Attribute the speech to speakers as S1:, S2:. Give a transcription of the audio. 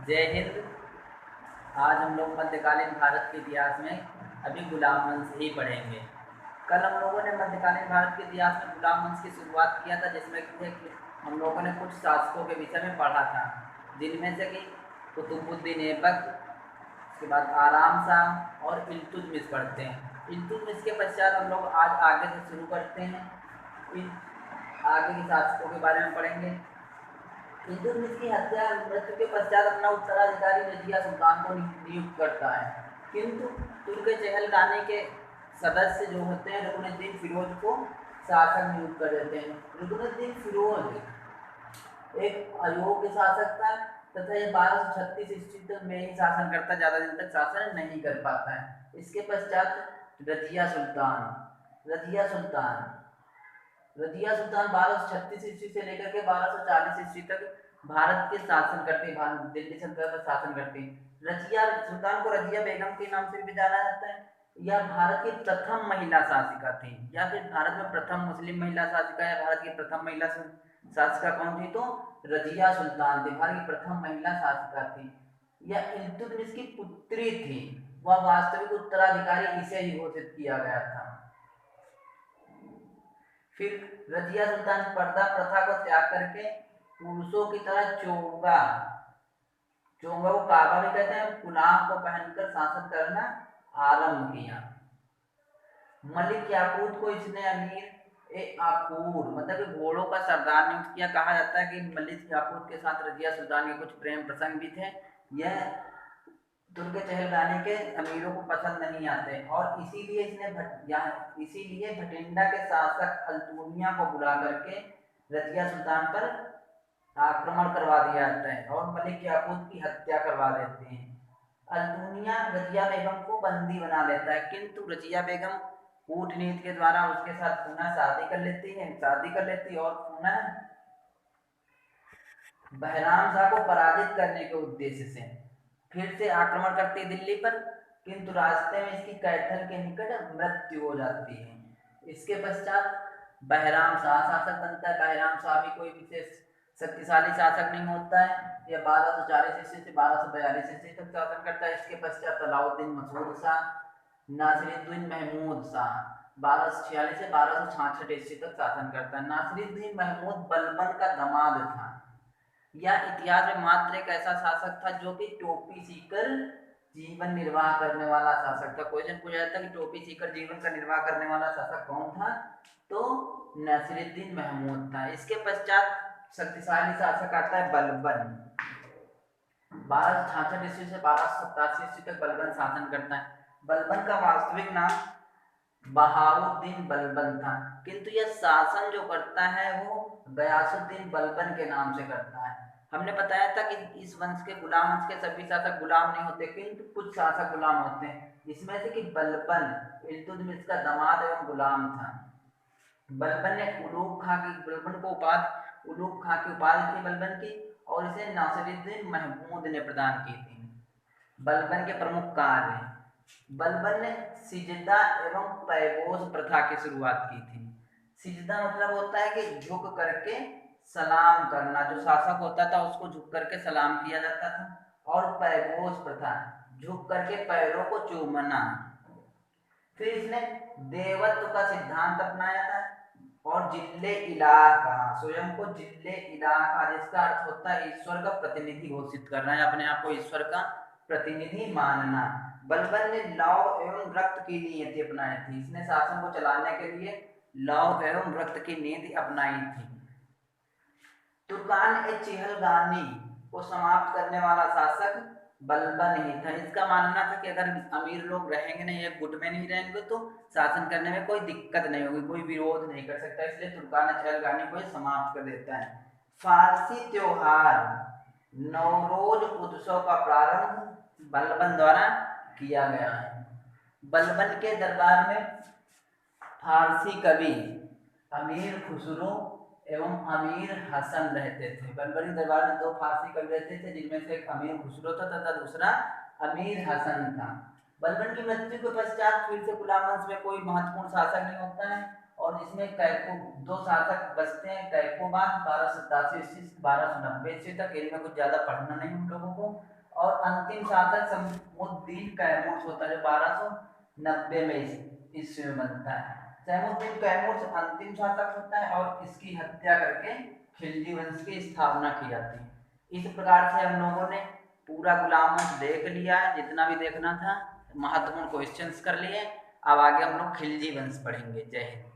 S1: जय हिंद। आज हम लोग मध्यकालीन भारत के इतिहास में अभी गुलाम वंश ही पढ़ेंगे। कल हम लोगों ने मध्यकालीन भारत के इतिहास में गुलाम वंश की शुरुआत किया था, जिसमें कि हम लोगों ने कुछ शासकों के विषय में पढ़ा था, जिनमें से कि कुतुबुद्दीन ऐबक, उसके बाद आराम शाह और इल्तुतमिश पढ़ते हैं। इल्तुतमिश के पश्चात हम लोग आज आगे से शुरू करते हैं, आगे के शासकों के बारे में पढ़ेंगे। इल्तुतमिश की हत्या मृत्यु के पश्चात अपना उत्तराधिकारी रजिया सुल्तान को नियुक्त करता है, किंतु तुर्क चहलगानी के सदस्य जो होते हैं रुकनुद्दीन फिरोज को शासक नियुक्त कर देते हैं। रुकनुद्दीन फिरोज एक अयोग्य शासक था तथा ये 1236 ईस्वी तक में ही शासन करता, ज्यादा दिन तक शासन नहीं कर पाता है। इसके पश्चात रजिया सुल्तान 1236 ईस्वी से लेकर के 1240 ईस्वी तक भारत के शासन करते, दिल्ली सल्तनत पर शासन करते। रजिया सुल्तान को रजिया बेगम के नाम से भी जाना जाता है। यह भारत की प्रथम महिला शासिका थी, या फिर भारत में प्रथम मुस्लिम महिला शासिका, या भारत की प्रथम महिला शासिका कौन थी? तो रजिया सुल्तान थी, भारत की प्रथम महिला शासिका थी। यह इल्तुतमिश की पुत्री थी। वह वास्तविक उत्तराधिकारी इसे ही घोषित किया गया था। फिर रजिया सुल्तान पर्दा प्रथा को त्याग करके पुरुषों की तरह चोंगा को काबा भी कहते हैं, कुनाह को पहनकर शासन करना आरंभ किया। मलिक याकूत को इसने अमीर आकूर मतलब घोड़ों का सरदार नियुक्त किया। कहा जाता है कि मलिक याकूत के साथ रजिया सुल्तान के कुछ प्रेम प्रसंग भी थे। यह तुर्क चहलगानी के अमीरों को पसंद नहीं आते और इसीलिए भटिंडा के शासक अल्तुनिया को बुला करके रजिया सुल्तान पर आक्रमण करवा दिया जाता है और मलिक याकूत की हत्या करवा देते हैं। अल्तुनिया रजिया बेगम को बंदी बना लेता है, किंतु रजिया बेगम कूटनीति के द्वारा उसके साथ पुनः शादी कर लेती और पुनः बहराम शाह को पराजित करने के उद्देश्य से फिर से आक्रमण करती है दिल्ली पर, किंतु रास्ते में इसकी कैथल के निकट मृत्यु हो जाती है। इसके पश्चात बहराम शाह शासक बनता है। बहराम शाह भी कोई विशेष शक्तिशाली शासक नहीं होता है। यह 1240 ईस्वी से 1242 ईस्वी तक शासन करता है। इसके पश्चात अलाउद्दीन मसूद शाह, नासिरुद्दीन महमूद शाह 1246 से 1266 ईस्वी तक शासन करता है। नासिरुद्दीन महमूद बलबन का दामाद था। यह इतिहास में मात्र एक ऐसा शासक था जो कि टोपी सीकर जीवन निर्वाह करने वाला शासक था। क्वेश्चन पूछा जाता है कि टोपी सीकर जीवन का निर्वाह करने वाला शासक कौन था? तो नासिरुद्दीन महमूद था। इसके पश्चात शक्तिशाली शासक आता है बलबन। 1266 ईस्वी से 1287 ईस्वी तक बलबन शासन करता है। बलबन का वास्तविक नाम बहाउद्दीन बलबन था, किंतु यह शासन जो करता है वो गयासुद्दीन बलबन के नाम से करता है। हमने बताया था कि इस वंश के गुलाम वंश के सभी शासक गुलाम नहीं होते, किंतु कुछ शासक गुलाम होते हैं, जिसमें से कि बलबन इल्तुतमिश का दामाद एवं गुलाम था। बलबन ने उलूग खां की उपाधि थी बलबन की, और इसे नासिरुद्दीन महमूद ने प्रदान की थी। बलबन के प्रमुख कार्य: बलबन ने सिजदा एवं पैबोस प्रथा की शुरुआत की थी। सिजदा मतलब होता है कि झुक करके सलाम करना, जो शासक होता था उसको झुक करके सलाम किया जाता था। और पैबोस प्रथा, झुक करके पैरों को चूमना। फिर इसने देवत्व का सिद्धांत अपनाया था और जिल्ले इलाह कहा, स्वयं को जिल्ले इलाह कहा, जिसका अर्थ होता है ईश्वर का प्रतिनिधि घोषित करना या अपने आप को ईश्वर का प्रतिनिधि मानना। बलबन ने लौह एवं रक्त की नीति अपनाई थी। इसने शासन को चलाने के लिए लौह एवं रक्त की नीति अपनाई थी। तुर्कान-ए-चहलगानी को समाप्त करने वाला शासक बलबन ही था। इसका मानना था कि अगर अमीर लोग रहेंगे नहीं, एक गुट में नहीं रहेंगे, तो शासन करने में कोई दिक्कत नहीं होगी, कोई विरोध नहीं कर सकता, इसलिए तुर्कान-ए-चहलगानी को समाप्त कर देता है। फारसी त्योहार नौरोज उत्सव का प्रारंभ बलबन द्वारा किया गया है। बलबन के दरबार में फारसी कवि अमीर खुसरो एवं अमीर हसन रहते थे। बलबन के दरबार में दो फारसी कवि रहते थे, जिनमें से एक अमीर खुसरो था तथा दूसरा अमीर हसन था। बलबन की मृत्यु के पश्चात फिर से गुलाम वंश में कोई महत्वपूर्ण शासक नहीं होता है और इसमें दो शासक बचते हैं। कैकोबाद 1287 ईस्वी से 1290 ईस्वी तक, इनमें कुछ ज्यादा पढ़ना नहीं हम लोगों को। और अंतिम शासक शमसुद्दीन कैमूर होता है, जो 1290 में ईस्वी में बनता है। शमसुद्दीन कैमूर अंतिम शासक होता है और इसकी हत्या करके खिलजी वंश की स्थापना की जाती है। इस प्रकार से हम लोगों ने पूरा गुलाम वंश देख लिया है, जितना भी देखना था, महत्वपूर्ण क्वेश्चंस कर लिए। अब आगे हम लोग खिलजी वंश पढ़ेंगे। जय हिंद।